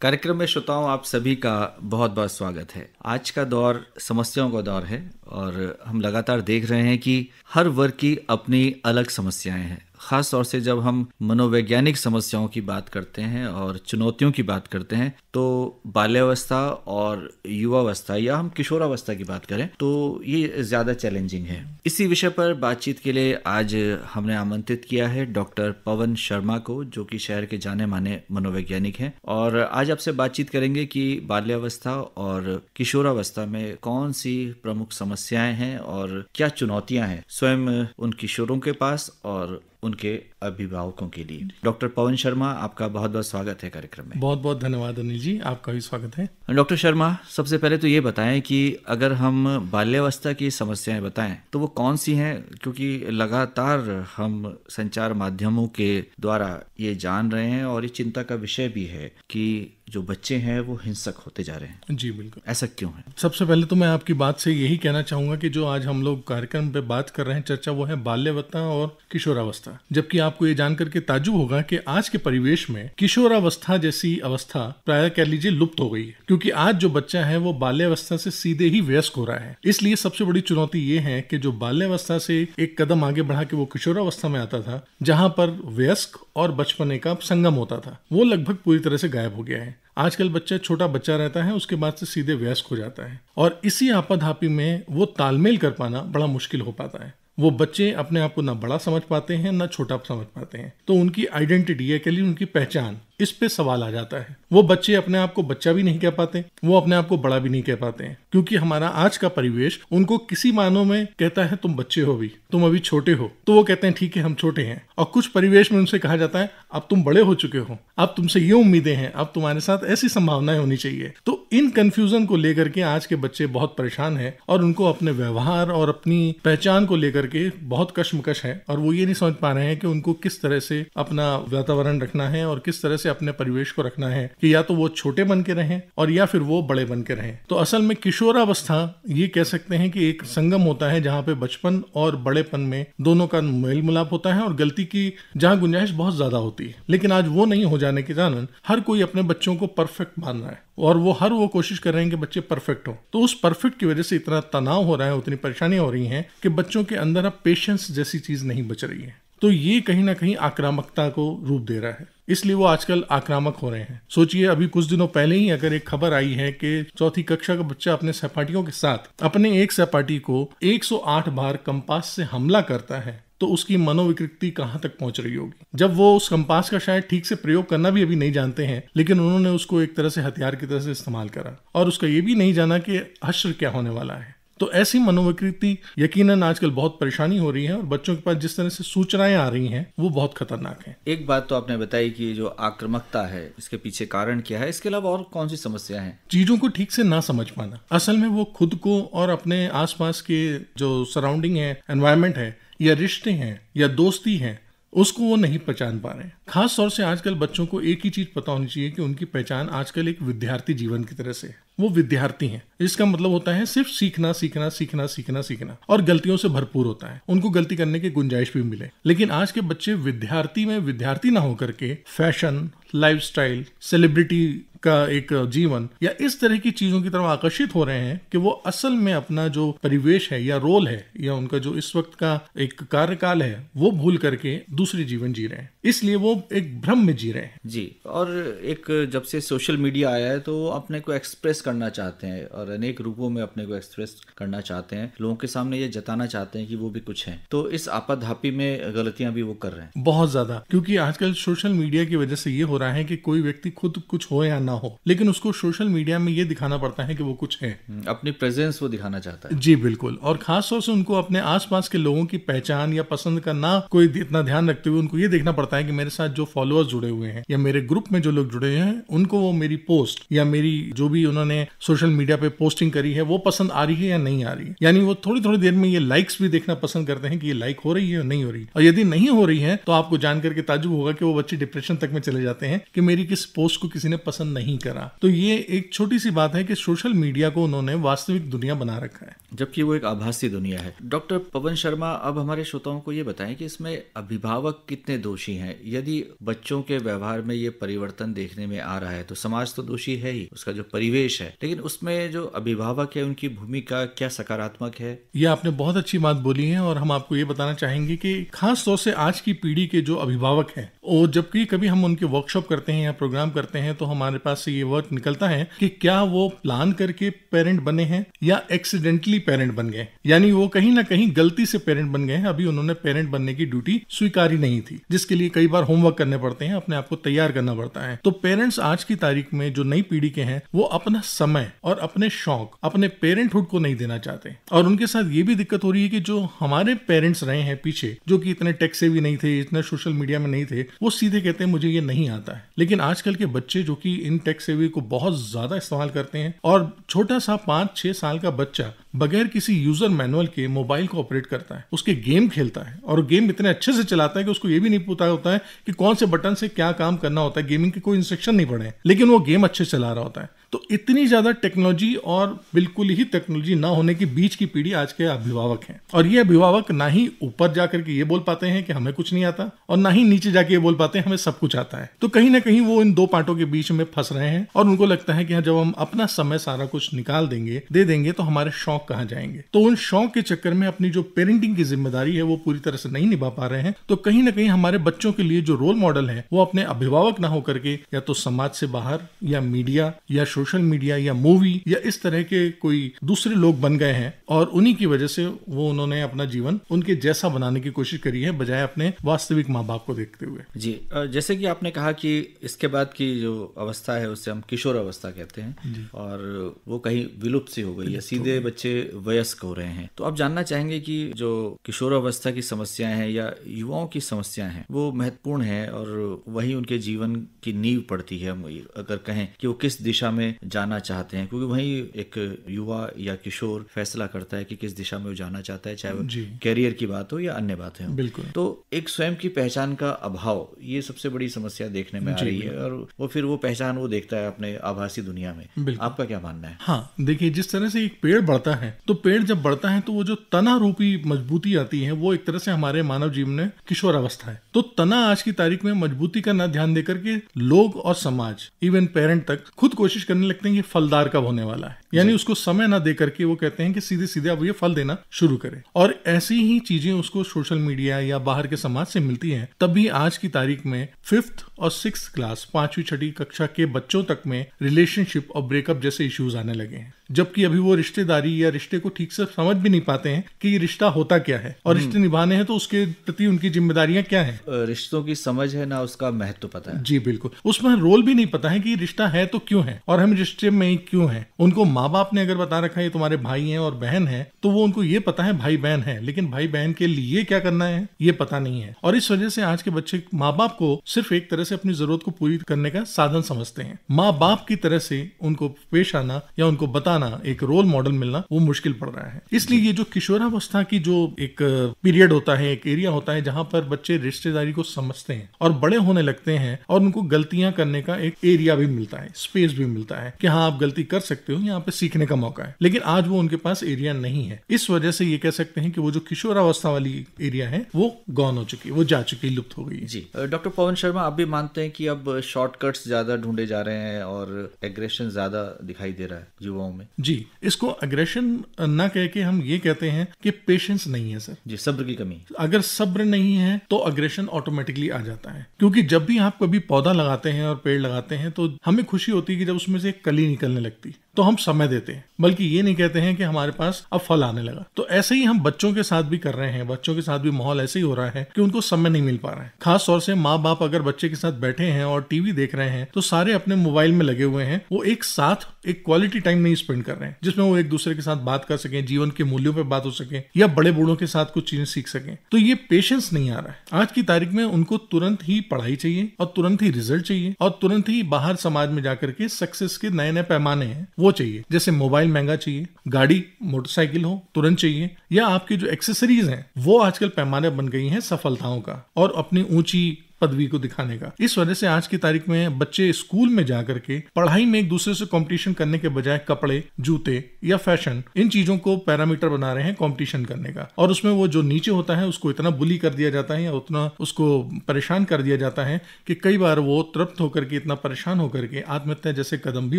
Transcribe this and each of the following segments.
कार्यक्रम में श्रोताओं आप सभी का बहुत बहुत स्वागत है। आज का दौर समस्याओं का दौर है और हम लगातार देख रहे हैं कि हर वर्ग की अपनी अलग समस्याएं हैं। खास तौर से जब हम मनोवैज्ञानिक समस्याओं की बात करते हैं और चुनौतियों की बात करते हैं तो बाल्यावस्था और युवावस्था या हम किशोरावस्था की बात करें तो ये ज़्यादा चैलेंजिंग है। इसी विषय पर बातचीत के लिए आज हमने आमंत्रित किया है डॉक्टर पवन शर्मा को, जो कि शहर के जाने माने मनोवैज्ञानिक हैं और आज आपसे बातचीत करेंगे कि बाल्यावस्था और किशोरावस्था में कौन सी प्रमुख समस्याएं हैं और क्या चुनौतियां हैं स्वयं उन किशोरों के पास और उनके अभिभावकों के लिए। डॉक्टर पवन शर्मा, आपका बहुत बहुत स्वागत है कार्यक्रम में। बहुत बहुत धन्यवाद अनिल जी, आपका भी स्वागत है। डॉक्टर शर्मा, सबसे पहले तो ये बताएं कि अगर हम बाल्यावस्था की समस्याएं बताएं तो वो कौन सी हैं, क्योंकि लगातार हम संचार माध्यमों के द्वारा ये जान रहे हैं और ये चिंता का विषय भी है कि जो बच्चे हैं वो हिंसक होते जा रहे हैं। जी बिल्कुल। ऐसा क्यों है? सबसे पहले तो मैं आपकी बात से यही कहना चाहूंगा कि जो आज हम लोग कार्यक्रम पे बात कर रहे हैं, चर्चा, वो है बाल्यावस्था और किशोरावस्था। जबकि आपको ये जानकर के ताज्जुब होगा कि आज के परिवेश में किशोरावस्था जैसी अवस्था प्राय कह लीजिए लुप्त हो गई है, क्योंकि आज जो बच्चा है वो बाल्यावस्था से सीधे ही वयस्क हो रहा है। इसलिए सबसे बड़ी चुनौती ये है कि जो बाल्यावस्था से एक कदम आगे बढ़ा के वो किशोरावस्था में आता था, जहां पर वयस्क और बचपने का संगम होता था, वो लगभग पूरी तरह से गायब हो गया है। आजकल बच्चा छोटा बच्चा रहता है, उसके बाद से सीधे वयस्क हो जाता है और इसी आपाधापी में वो तालमेल कर पाना बड़ा मुश्किल हो पाता है। वो बच्चे अपने आप को ना बड़ा समझ पाते हैं ना छोटा समझ पाते हैं, तो उनकी आइडेंटिटी है के लिए उनकी पहचान, इस पे सवाल आ जाता है। वो बच्चे अपने आप को बच्चा भी नहीं कह पाते, वो अपने आप को बड़ा भी नहीं कह पाते हैं, क्योंकि हमारा आज का परिवेश उनको किसी मानों में कहता है तुम बच्चे हो, भी तुम अभी छोटे हो, तो वो कहते हैं ठीक है हम छोटे हैं। और कुछ परिवेश में उनसे कहा जाता है अब तुम बड़े हो चुके हो, अब तुमसे ये उम्मीदें हैं, अब तुम्हारे साथ ऐसी संभावनाएं होनी चाहिए। तो इन कंफ्यूजन को लेकर के आज के बच्चे बहुत परेशान हैं और उनको अपने व्यवहार और अपनी पहचान को लेकर के बहुत कश्मकश है और वो ये नहीं समझ पा रहे हैं कि उनको किस तरह से अपना वातावरण रखना है और किस तरह से अपने परिवेश को रखना है कि या तो वो छोटे बन के रहें और या फिर वो बड़े बन के रहें। तो असल में किशोरावस्था ये कह सकते हैं कि एक संगम होता है जहां पे बचपन और बड़ेपन में दोनों का मेल मिलाप होता है और गलती की जहां गुंजाइश बहुत ज्यादा होती है। लेकिन आज वो नहीं हो जाने के कारण हर कोई अपने बच्चों को परफेक्ट मान रहा है और वो कोशिश कर रहे हैं कि बच्चे परफेक्ट हो। तो उस परफेक्ट की वजह से इतना तनाव हो रहा है, उतनी परेशानियां हो रही हैं कि बच्चों के अंदर अब पेशेंस जैसी चीज नहीं बच रही है। तो ये कहीं ना कहीं आक्रामकता को रूप दे रहा है, इसलिए वो आजकल आक्रामक हो रहे हैं। सोचिए अभी कुछ दिनों पहले ही अगर एक खबर आई है कि चौथी कक्षा का बच्चा अपने सहपाठियों के साथ अपने एक सहपाठी को 108 बार कंपास से हमला करता है, तो उसकी मनोविकृति कहां तक पहुंच रही होगी। जब वो उस कंपास का शायद ठीक से प्रयोग करना भी अभी नहीं जानते हैं, लेकिन उन्होंने उसको एक तरह से हथियार की तरह से इस्तेमाल करा और उसका ये भी नहीं जाना कि हश्र क्या होने वाला है। तो ऐसी मनोविकृति यकीनन आजकल बहुत परेशानी हो रही है और बच्चों के पास जिस तरह से सूचनाएं आ रही हैं वो बहुत खतरनाक है। एक बात तो आपने बताई कि जो आक्रामकता है इसके पीछे कारण क्या है, इसके अलावा और कौन सी समस्या है? चीजों को ठीक से ना समझ पाना। असल में वो खुद को और अपने आसपास के जो सराउंडिंग है, एनवायरनमेंट है या रिश्ते हैं या दोस्ती है, उसको वो नहीं पहचान पा रहे हैं। खास तौर से आजकल बच्चों को एक ही चीज पता होनी चाहिए कि उनकी पहचान आजकल एक विद्यार्थी जीवन की तरह से है। वो विद्यार्थी हैं, इसका मतलब होता है सिर्फ सीखना सीखना सीखना सीखना सीखना और गलतियों से भरपूर होता है, उनको गलती करने की गुंजाइश भी मिले। लेकिन आज के बच्चे विद्यार्थी में विद्यार्थी ना होकर के फैशन, लाइफस्टाइल, सेलिब्रिटी का एक जीवन या इस तरह की चीजों की तरफ आकर्षित हो रहे हैं कि वो असल में अपना जो परिवेश है या रोल है या उनका जो इस वक्त का एक कार्यकाल है वो भूल करके दूसरे जीवन जी रहे हैं। इसलिए वो एक भ्रम में जी रहे हैं। जी, और एक जब से सोशल मीडिया आया है तो अपने को एक्सप्रेस करना चाहते हैं और अनेक रूपों में अपने को एक्सप्रेस करना चाहते हैं, लोगों के सामने ये जताना चाहते हैं कि वो भी कुछ हैं। तो इस आपाधापी में गलतियां भी वो कर रहे हैं बहुत ज्यादा, क्योंकि आजकल सोशल मीडिया की वजह से ये हो रहा है कि कोई व्यक्ति खुद कुछ हो या ना हो, लेकिन उसको सोशल मीडिया में ये दिखाना पड़ता है कि वो कुछ है, अपनी प्रेजेंस वो दिखाना चाहता है। जी बिल्कुल। और खास तौर से उनको अपने आसपास के लोगों की पहचान या पसंद का ना कोई इतना ध्यान रखते हुए उनको ये देखना पड़ता है कि मेरे साथ जो फॉलोअर्स जुड़े हुए हैं या मेरे ग्रुप में जो लोग जुड़े हैं उनको वो मेरी पोस्ट या मेरी जो भी उन्होंने सोशल मीडिया पे पोस्टिंग करी है वो पसंद आ रही है या नहीं आ रही है। यानी वो थोड़ी थोड़ी देर में ये लाइक्स भी देखना पसंद करते हैं कि ये लाइक हो रही है या नहीं हो रही है। और यदि नहीं हो रही है तो आपको जान करके ताज्जुब होगा कि वो बच्चे डिप्रेशन तक में चले जाते हैं कि मेरी किस पोस्ट को किसी ने पसंद नहीं करा। तो ये एक छोटी सी बात है कि सोशल मीडिया को उन्होंने वास्तविक दुनिया बना रखा है, जबकि वो एक आभासी दुनिया है। डॉक्टर पवन शर्मा, अब हमारे श्रोताओं को ये बताएं कि इसमें अभिभावक कितने दोषी हैं। यदि बच्चों के व्यवहार में ये परिवर्तन देखने में आ रहा है तो समाज तो दोषी है ही, उसका जो परिवेश है, लेकिन उसमें जो अभिभावक है उनकी भूमिका क्या सकारात्मक है? ये आपने बहुत अच्छी बात बोली है और हम आपको ये बताना चाहेंगे कि खास तौर से आज की पीढ़ी के जो अभिभावक हैं, और जबकि कभी हम उनके वर्कशॉप करते हैं या प्रोग्राम करते हैं तो हमारे पास से ये वर्ड निकलता है कि क्या वो प्लान करके पेरेंट बने हैं या एक्सीडेंटली पेरेंट बन गए, यानी वो कहीं ना कहीं गलती से पेरेंट बन गए हैं। अभी उन्होंने पेरेंट बनने की ड्यूटी स्वीकारी नहीं थी, जिसके लिए कई बार होमवर्क करने पड़ते हैं, अपने आप को तैयार करना पड़ता है। तो पेरेंट्स आज की तारीख में जो नई पीढ़ी के हैं वो अपना समय और अपने शौक अपने पेरेंटहुड को नहीं देना चाहते। और उनके साथ ये भी दिक्कत हो रही है कि जो हमारे पेरेंट्स रहे हैं पीछे, जो कि इतने टेक सेवी नहीं थे, इतने सोशल मीडिया में नहीं थे, वो सीधे कहते हैं मुझे ये नहीं आता है। लेकिन आजकल के बच्चे जो कि इन टेक सेवी को बहुत ज्यादा इस्तेमाल करते हैं, और छोटा सा 5-6 साल का बच्चा बगैर किसी यूजर मैनुअल के मोबाइल को ऑपरेट करता है, उसके गेम खेलता है और गेम इतने अच्छे से चलाता है कि उसको ये भी नहीं पता होता है कि कौन से बटन से क्या काम करना होता है। गेमिंग के कोई इंस्ट्रक्शन नहीं पड़े, लेकिन वो गेम अच्छे चला रहा होता है। तो इतनी ज्यादा टेक्नोलॉजी और बिल्कुल ही टेक्नोलॉजी ना होने के बीच की पीढ़ी आज के अभिभावक हैं। और ये अभिभावक ना ही ऊपर जाकर के ये बोल पाते हैं कि हमें कुछ नहीं आता, और ना ही नीचे जाके ये बोल पाते हैं हमें सब कुछ आता है। तो कहीं ना कहीं वो इन दो पार्टों के बीच में फंस रहे हैं और उनको लगता है कि जब हम अपना समय सारा कुछ निकाल देंगे, दे देंगे, तो हमारे शौक कहाँ जाएंगे। तो उन शौक के चक्कर में अपनी जो पेरेंटिंग की जिम्मेदारी है वो पूरी तरह से नहीं निभा पा रहे हैं। तो कहीं ना कहीं हमारे बच्चों के लिए जो रोल मॉडल है वो अपने अभिभावक ना होकर के या तो समाज से बाहर या मीडिया या सोशल मीडिया या मूवी या इस तरह के कोई दूसरे लोग बन गए हैं, और उन्हीं की वजह से वो उन्होंने अपना जीवन उनके जैसा बनाने की कोशिश करी है, बजाय अपने वास्तविक माँ बाप को देखते हुए। जी, जैसे कि आपने कहा कि इसके बाद की जो अवस्था है उससे हम किशोर अवस्था कहते हैं, और वो कहीं विलुप्त सी हो गई है, सीधे बच्चे वयस्क हो रहे हैं। तो आप जानना चाहेंगे कि जो किशोर अवस्था की समस्याएं हैं या युवाओं की समस्याएं हैं वो महत्वपूर्ण है, और वही उनके जीवन की नींव पड़ती है। अगर कहें कि वो किस दिशा में जाना चाहते हैं, क्योंकि वही एक युवा या किशोर फैसला करता है कि किस दिशा में वो जाना चाहता है, चाहे वो कैरियर की बात हो या अन्य बात है। बिल्कुल। तो एक स्वयं की पहचान का अभाव, ये सबसे बड़ी समस्या देखने में आ रही है, और वो फिर वो पहचान वो देखता है अपने आभासी दुनिया में। आपका क्या मानना है? हाँ, देखिए, जिस तरह से एक पेड़ बढ़ता है, तो पेड़ जब बढ़ता है तो वो जो तना रूपी मजबूती आती है, वो एक तरह से हमारे मानव जीवन में किशोर अवस्था है। तो तना आज की तारीख में मजबूती का ना ध्यान देकर के लोग और समाज, इवन पेरेंट तक, खुद कोशिश करने लगते हैं कि फलदार कब होने वाला है, यानी उसको समय ना दे करके वो कहते हैं कि सीधे सीधे अब ये फल देना शुरू करे। और ऐसी ही चीजें उसको सोशल मीडिया या बाहर के समाज से मिलती हैं। तभी आज की तारीख में 5th और 6th क्लास, 5वीं-6ठी कक्षा के बच्चों तक में रिलेशनशिप और ब्रेकअप जैसे इश्यूज आने लगे हैं, जबकि अभी वो रिश्तेदारी या रिश्ते को ठीक से समझ भी नहीं पाते हैं कि ये रिश्ता होता क्या है, और रिश्ते निभाने हैं तो उसके प्रति उनकी जिम्मेदारियां क्या हैं। रिश्तों की समझ है ना, उसका महत्व पता है। जी बिल्कुल, उसमें रोल भी नहीं पता है कि रिश्ता है तो क्यों है और हम रिश्ते में क्यों हैं। उनको माँ बाप ने अगर बता रखा है तुम्हारे भाई हैं और बहन है, तो वो उनको ये पता है भाई बहन है, लेकिन भाई बहन के लिए क्या करना है ये पता नहीं है। और इस वजह से आज के बच्चे माँ बाप को सिर्फ एक तरह से अपनी जरूरत को पूरी करने का साधन समझते हैं। माँ बाप की तरह से उनको पेश आना या उनको बताना, एक रोल मॉडल मिलना, वो मुश्किल पड़ रहा है। इसलिए ये जो किशोरावस्था की जो एक पीरियड होता है, एक एरिया होता है, जहां पर बच्चे रिश्तेदारी को समझते हैं और बड़े होने लगते हैं, और उनको गलतियां करने का एक एरिया भी मिलता है, स्पेस भी मिलता है कि हाँ आप गलती कर सकते हो, यहाँ पे सीखने का मौका है। लेकिन आज वो उनके पास एरिया नहीं है। इस वजह से ये कह सकते हैं कि वो जो किशोरावस्था वाली एरिया है वो गॉन हो चुकी है, वो जा चुकी, लुप्त हो गई है। जी, डॉक्टर पवन शर्मा, आप भी मानते हैं कि अब शॉर्टकट्स ज्यादा ढूंढे जा रहे हैं और एग्रेशन ज्यादा दिखाई दे रहा है युवाओं में? जी, इसको अग्रेशन ना कह के हम ये कहते हैं कि पेशेंस नहीं है सर। जी, सब्र की कमी। अगर सब्र नहीं है तो अग्रेशन ऑटोमेटिकली आ जाता है, क्योंकि जब भी आप कभी पौधा लगाते हैं और पेड़ लगाते हैं तो हमें खुशी होती है कि जब उसमें से एक कली निकलने लगती, तो हम समय देते हैं, बल्कि ये नहीं कहते हैं कि हमारे पास अब फल आने लगा। तो ऐसे ही हम बच्चों के साथ भी कर रहे हैं, बच्चों के साथ भी माहौल ऐसे ही हो रहा है कि उनको समय नहीं मिल पा रहा है। खास तौर से माँ बाप अगर बच्चे के साथ बैठे हैं और टीवी देख रहे हैं तो सारे अपने मोबाइल में लगे हुए हैं, वो एक साथ एक क्वालिटी टाइम नहीं स्पेंड कर रहे हैं जिसमें वो एक दूसरे के साथ बात कर सकें, जीवन के मूल्यों पर बात हो सके, या बड़े बूढ़ों के साथ कुछ चीजें सीख सकें। तो ये पेशेंस नहीं आ रहा है। आज की तारीख में उनको तुरंत ही पढ़ाई चाहिए और तुरंत ही रिजल्ट चाहिए और तुरंत ही बाहर समाज में जाकर के सक्सेस के नए नए पैमाने हैं वो चाहिए। जैसे मोबाइल महंगा चाहिए, गाड़ी मोटरसाइकिल हो तुरंत चाहिए, या आपकी जो एक्सेसरीज हैं वो आजकल पैमाने बन गई हैं सफलताओं का, और अपनी ऊंची पदवी को दिखाने का। इस वजह से आज की तारीख में बच्चे स्कूल में जाकर के पढ़ाई में एक दूसरे से कंपटीशन करने के बजाय कपड़े, जूते या फैशन, इन चीजों को पैरामीटर बना रहे हैं कंपटीशन करने का। और उसमें वो जो नीचे होता है उसको इतना बुली कर दिया जाता है या उतना उसको परेशान कर दिया जाता है कि कई बार वो तृप्त होकर के, इतना परेशान होकर के आत्महत्या जैसे कदम भी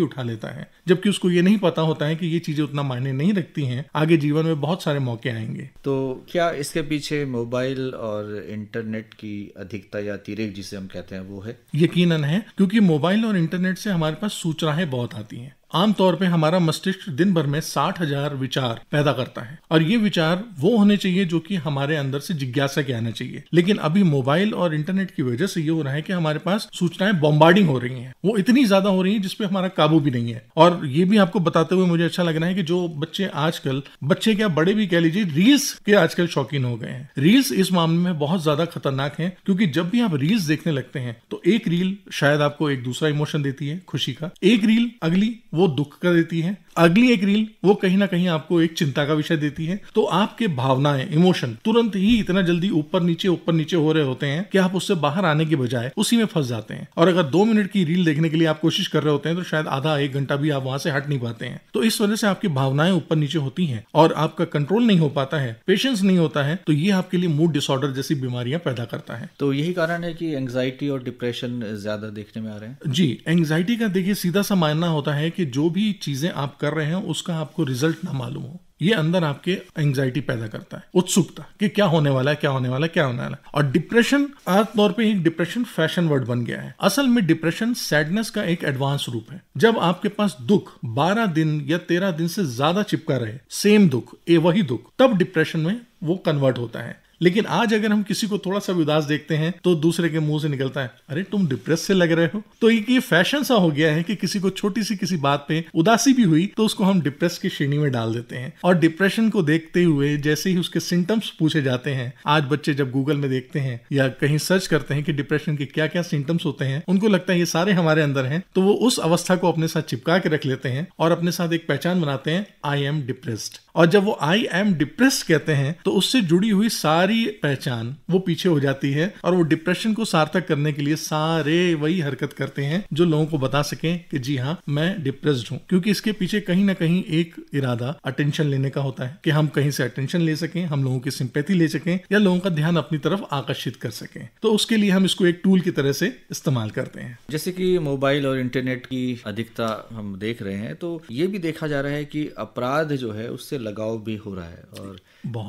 उठा लेता है, जबकि उसको ये नहीं पता होता है कि ये चीजें उतना मायने नहीं रखती हैं, आगे जीवन में बहुत सारे मौके आएंगे। तो क्या इसके पीछे मोबाइल और इंटरनेट की अधिकता या अतिरेक जिसे हम कहते हैं वो है? यकीनन है, क्योंकि मोबाइल और इंटरनेट से हमारे पास सूचनाएं बहुत आती हैं। आमतौर पे हमारा मस्तिष्क दिन भर में 60,000 विचार पैदा करता है, और ये विचार वो होने चाहिए जो कि हमारे अंदर से जिज्ञासा के आना चाहिए। लेकिन अभी मोबाइल और इंटरनेट की वजह से ये हो रहा है कि हमारे पास सूचनाएं बॉम्बार्डिंग हो रही हैं, वो इतनी ज्यादा हो रही हैं जिसपे हमारा काबू भी नहीं है। और ये भी आपको बताते हुए मुझे अच्छा लग रहा है कि जो बच्चे आजकल, बच्चे क्या बड़े भी कह लीजिए, रील्स के आजकल शौकीन हो गए हैं। रील्स इस मामले में बहुत ज्यादा खतरनाक है, क्योंकि जब भी आप रील्स देखने लगते हैं तो एक रील शायद आपको एक दूसरा इमोशन देती है, खुशी का, एक रील अगली वो दुख का देती है, अगली एक रील वो कहीं ना कहीं आपको एक चिंता का विषय देती है। तो आपके भावनाएं, इमोशन तुरंत ही इतना जल्दी ऊपर नीचे हो रहे होते हैं कि आप उससे बाहर आने के बजाय उसी में फंस जाते हैं। और अगर 2 मिनट की रील देखने के लिए आप कोशिश कर रहे होते हैं तो शायद आधा 1 घंटा भी आप वहां से हट नहीं पाते हैं। तो इस वजह से आपकी भावनाएं ऊपर नीचे होती हैं और आपका कंट्रोल नहीं हो पाता है, पेशेंस नहीं होता है, तो ये आपके लिए मूड डिसऑर्डर जैसी बीमारियां पैदा करता है। तो यही कारण है कि एंग्जाइटी और डिप्रेशन ज्यादा देखने में आ रहे हैं। जी, एंग्जाइटी का देखिए सीधा सा मानना होता है कि जो भी चीजें आप कर रहे हैं उसका आपको रिजल्ट ना मालूम हो, ये अंदर आपके एंग्जाइटी पैदा करता है, उत्सुकता कि क्या होने वाला है, क्या होने वाला है, क्या होने वाला है। और डिप्रेशन आमतौर पे एक डिप्रेशन फैशन वर्ड बन गया है। असल में डिप्रेशन सैडनेस का एक एडवांस रूप है। जब आपके पास दुख 12 दिन या 13 दिन से ज्यादा चिपका रहे, सेम दुख, वही दुख, तब डिप्रेशन में वो कन्वर्ट होता है। लेकिन आज अगर हम किसी को थोड़ा सा भी उदास देखते हैं तो दूसरे के मुंह से निकलता है, अरे तुम डिप्रेस से लग रहे हो। तो ये फैशन सा हो गया है कि किसी को छोटी सी किसी बात पे उदासी भी हुई तो उसको हम डिप्रेस की श्रेणी में डाल देते हैं। और डिप्रेशन को देखते हुए जैसे ही उसके सिम्टम्स पूछे जाते हैं, आज बच्चे जब गूगल में देखते हैं या कहीं सर्च करते हैं कि डिप्रेशन के क्या क्या सिम्टम्स होते हैं, उनको लगता है ये सारे हमारे अंदर हैं, तो वो उस अवस्था को अपने साथ चिपका के रख लेते हैं और अपने साथ एक पहचान बनाते हैं, आई एम डिप्रेस्ड। और जब वो आई एम डिप्रेस्ड कहते हैं तो उससे जुड़ी हुई सारी पहचान वो पीछे हो जाती है और वो डिप्रेशन को सार्थक करने के लिए सारे वही हरकत करते हैं जो लोगों को बता सकें कि जी हाँ मैं डिप्रेस्ड हूं। क्योंकि इसके पीछे कहीं ना कहीं एक इरादा अटेंशन लेने का होता है कि हम कहीं से अटेंशन ले सकें, हम लोगों की सिंपैथी ले सकें या लोगों का ध्यान अपनी तरफ आकर्षित कर सकें। तो उसके लिए हम इसको एक टूल की तरह से इस्तेमाल करते हैं। जैसे कि मोबाइल और इंटरनेट की अधिकता हम देख रहे हैं, तो ये भी देखा जा रहा है कि अपराध जो है उससे लगाव भी हो रहा है और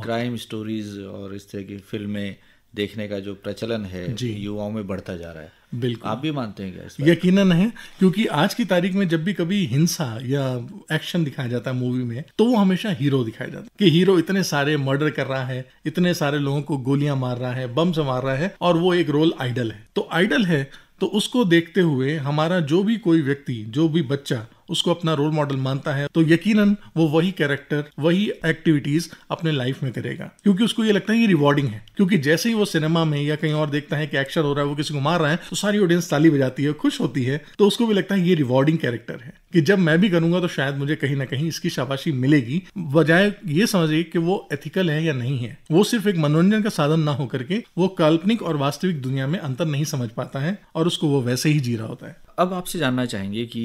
क्राइम स्टोरीज और इस तरह की फिल्में देखने का जो प्रचलन है युवाओं में बढ़ता जा रहा है। बिल्कुल, आप भी मानते हैं क्या इस बात? यकीनन है, क्योंकि आज की तारीख में जब भी कभी हिंसा या एक्शन दिखाया जाता है मूवी में तो वो हमेशा हीरो दिखाया जाता है कि हीरो इतने सारे मर्डर कर रहा है, इतने सारे लोगों को गोलियां मार रहा है, बम से मार रहा है और वो एक रोल आइडल है। तो आइडल है तो उसको देखते हुए हमारा जो भी कोई व्यक्ति, जो भी बच्चा उसको अपना रोल मॉडल मानता है तो यकीनन वो वही कैरेक्टर, वही एक्टिविटीज अपने लाइफ में करेगा, क्योंकि उसको ये लगता है ये रिवॉर्डिंग है। क्योंकि जैसे ही वो सिनेमा में या कहीं और देखता है कि एक्शन हो रहा है, वो किसी को मार रहा है, तो सारी ऑडियंस ताली बजाती है, खुश होती है, तो उसको भी लगता है ये रिवॉर्डिंग कैरेक्टर है कि जब मैं भी करूंगा तो शायद मुझे कहीं ना कहीं इसकी शाबाशी मिलेगी, बजाय ये समझिए कि वो एथिकल है या नहीं है। वो सिर्फ एक मनोरंजन का साधन ना होकर के वो काल्पनिक और वास्तविक दुनिया में अंतर नहीं समझ पाता है और उसको वो वैसे ही जी रहा होता है। अब आपसे जानना चाहेंगे कि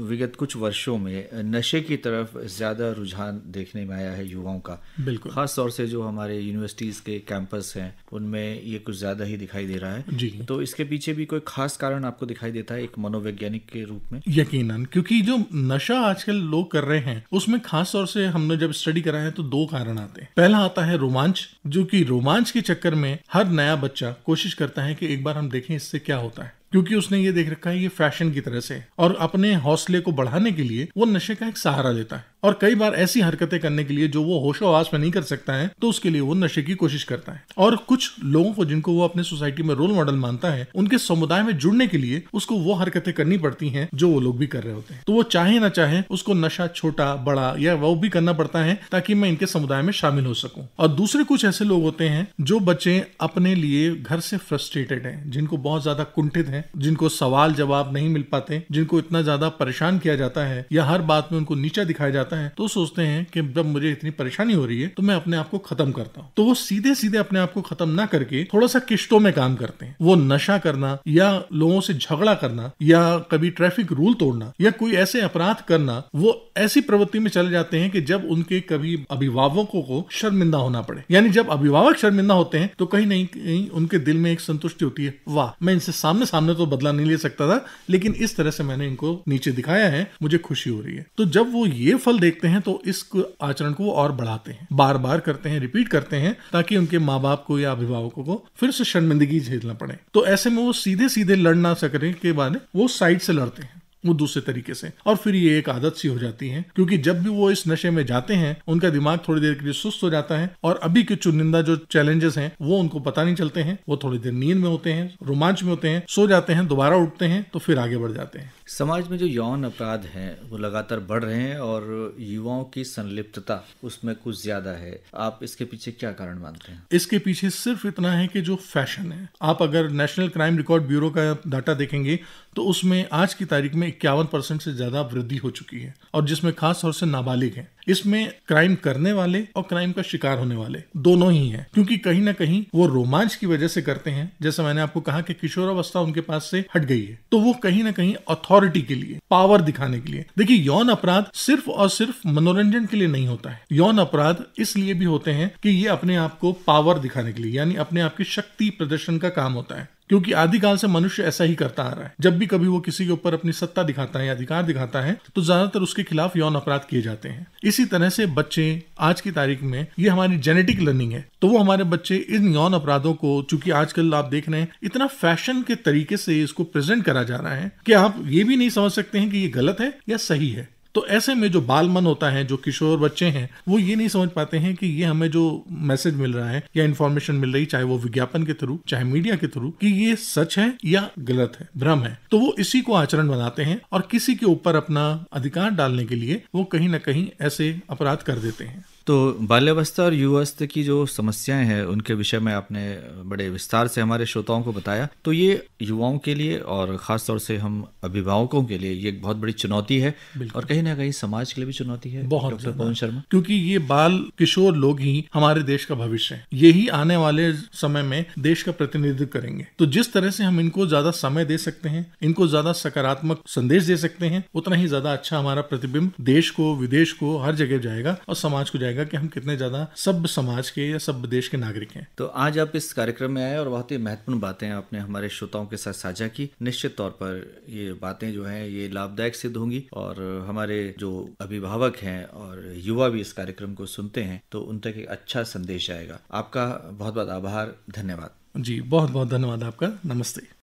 विगत कुछ वर्षों में नशे की तरफ ज्यादा रुझान देखने में आया है युवाओं का। बिल्कुल, खास तौर से जो हमारे यूनिवर्सिटीज के कैंपस हैं उनमें ये कुछ ज्यादा ही दिखाई दे रहा है जी। तो इसके पीछे भी कोई खास कारण आपको दिखाई देता है एक मनोवैज्ञानिक के रूप में? यकीनन, क्योंकि जो नशा आजकल लोग कर रहे हैं उसमें खास तौर से हमने जब स्टडी करा है तो 2 कारण आते हैं। पहला आता है रोमांच, जो कि रोमांच के चक्कर में हर नया बच्चा कोशिश करता है कि एक बार हम देखें इससे क्या होता है, क्योंकि उसने ये देख रखा है ये फैशन की तरह से, और अपने हौसले को बढ़ाने के लिए वो नशे का एक सहारा लेता है और कई बार ऐसी हरकतें करने के लिए जो वो होशो हवास में नहीं कर सकता है तो उसके लिए वो नशे की कोशिश करता है। और कुछ लोगों को जिनको वो अपने सोसाइटी में रोल मॉडल मानता है, उनके समुदाय में जुड़ने के लिए उसको वो हरकतें करनी पड़ती हैं जो वो लोग भी कर रहे होते हैं। तो वो चाहे ना चाहे उसको नशा छोटा बड़ा या वो भी करना पड़ता है ताकि मैं इनके समुदाय में शामिल हो सकूं। और दूसरे कुछ ऐसे लोग होते हैं जो बच्चे अपने लिए घर से फ्रस्ट्रेटेड हैं, जिनको बहुत ज्यादा कुंठित हैं, जिनको सवाल जवाब नहीं मिल पाते, जिनको इतना ज्यादा परेशान किया जाता है या हर बात में उनको नीचा दिखाया जाता जाता है तो सोचते हैं कि जब मुझे इतनी परेशानी हो रही है तो मैं अपने आप को खत्म करता हूँ। तो वो सीधे सीधे अपने आप को खत्म ना करके थोड़ा सा किश्तों में काम करते हैं। वो नशा करना या लोगों से झगड़ा करना या कभी ट्रैफिक रूल तोड़ना या कोई ऐसे अपराध करना, वो ऐसी प्रवृत्ति में चले जाते हैं कि जब उनके कभी अभिभावकों को शर्मिंदा होना पड़े। यानी जब अभिभावक शर्मिंदा होते हैं तो कहीं नहीं कहीं उनके दिल में एक संतुष्टि होती है, वाह मैं इनसे सामने सामने तो बदला नहीं ले सकता था, लेकिन इस तरह से मैंने इनको नीचे दिखाया है, मुझे खुशी हो रही है। तो जब वो ये फल देखते हैं तो इस आचरण को वो और बढ़ाते हैं, बार बार करते हैं, रिपीट करते हैं, ताकि उनके माँ बाप को या अभिभावकों को फिर से शर्मिंदगी झेलना पड़े। तो ऐसे में वो सीधे सीधे लड़ ना सकने के बाद वो साइड से लड़ते हैं, वो दूसरे तरीके से, और फिर ये एक आदत सी हो जाती है, क्योंकि जब भी वो इस नशे में जाते हैं उनका दिमाग थोड़ी देर के लिए सुस्त हो जाता है और अभी के चुनिंदा जो चैलेंजेस हैं वो उनको पता नहीं चलते हैं। वो थोड़ी देर नींद में होते हैं, रोमांच में होते हैं, सो जाते हैं, दोबारा उठते हैं तो फिर आगे बढ़ जाते हैं। समाज में जो यौन अपराध हैं वो लगातार बढ़ रहे हैं और युवाओं की संलिप्तता उसमें कुछ ज्यादा है। आप इसके पीछे क्या कारण मानते हैं? इसके पीछे सिर्फ इतना है कि जो फैशन है, आप अगर नेशनल क्राइम रिकॉर्ड ब्यूरो का डाटा देखेंगे तो उसमें आज की तारीख में 51% से ज्यादा वृद्धि हो चुकी है, और जिसमें खास तौर से नाबालिग हैं। इसमें क्राइम करने वाले और क्राइम का शिकार होने वाले दोनों ही हैं, क्योंकि कहीं ना कहीं वो रोमांच की वजह से करते हैं। जैसा मैंने आपको कहा कि किशोरावस्था उनके पास से हट गई है, तो वो कहीं ना कहीं अथॉरिटी के लिए, पावर दिखाने के लिए। देखिए, यौन अपराध सिर्फ और सिर्फ मनोरंजन के लिए नहीं होता है। यौन अपराध इसलिए भी होते हैं कि ये अपने आप को पावर दिखाने के लिए, यानी अपने आप की शक्ति प्रदर्शन का काम होता है, क्योंकि आदिकाल से मनुष्य ऐसा ही करता आ रहा है। जब भी कभी वो किसी के ऊपर अपनी सत्ता दिखाता है या अधिकार दिखाता है तो ज्यादातर उसके खिलाफ यौन अपराध किए जाते हैं। इसी तरह से बच्चे आज की तारीख में, ये हमारी जेनेटिक लर्निंग है, तो वो हमारे बच्चे इन यौन अपराधों को, चूंकि आजकल आप देख रहे हैं इतना फैशन के तरीके से इसको प्रेजेंट करा जा रहा है कि आप ये भी नहीं समझ सकते हैं कि ये गलत है या सही है। तो ऐसे में जो बाल मन होता है, जो किशोर बच्चे हैं, वो ये नहीं समझ पाते हैं कि ये हमें जो मैसेज मिल रहा है या इन्फॉर्मेशन मिल रही, चाहे वो विज्ञापन के थ्रू, चाहे मीडिया के थ्रू, कि ये सच है या गलत है, भ्रम है। तो वो इसी को आचरण बनाते हैं और किसी के ऊपर अपना अधिकार डालने के लिए वो कहीं ना कहीं ऐसे अपराध कर देते हैं। तो बाल्यावस्था और युवावस्था की जो समस्याएं हैं उनके विषय में आपने बड़े विस्तार से हमारे श्रोताओं को बताया। तो ये युवाओं के लिए और ख़ास तौर से हम अभिभावकों के लिए ये एक बहुत बड़ी चुनौती है, और कहीं ना कहीं समाज के लिए भी चुनौती है, बहुत डॉक्टर पवन शर्मा। क्योंकि ये बाल किशोर लोग ही हमारे देश का भविष्य है, यही आने वाले समय में देश का प्रतिनिधित्व करेंगे। तो जिस तरह से हम इनको ज्यादा समय दे सकते हैं, इनको ज्यादा सकारात्मक संदेश दे सकते हैं, उतना ही ज्यादा अच्छा हमारा प्रतिबिंब देश को, विदेश को, हर जगह जाएगा और समाज को जाएगा कि हम कितने ज्यादा सभ्य समाज के या सभ्य देश के नागरिक हैं। तो आज आप इस कार्यक्रम में आए और बहुत ही महत्वपूर्ण बातें आपने हमारे श्रोताओं के साथ साझा की। निश्चित तौर पर ये बातें जो हैं ये लाभदायक सिद्ध होंगी, और हमारे जो अभिभावक हैं और युवा भी इस कार्यक्रम को सुनते हैं तो उन तक एक अच्छा संदेश आएगा। आपका बहुत बहुत आभार, धन्यवाद। जी, बहुत बहुत धन्यवाद आपका। नमस्ते।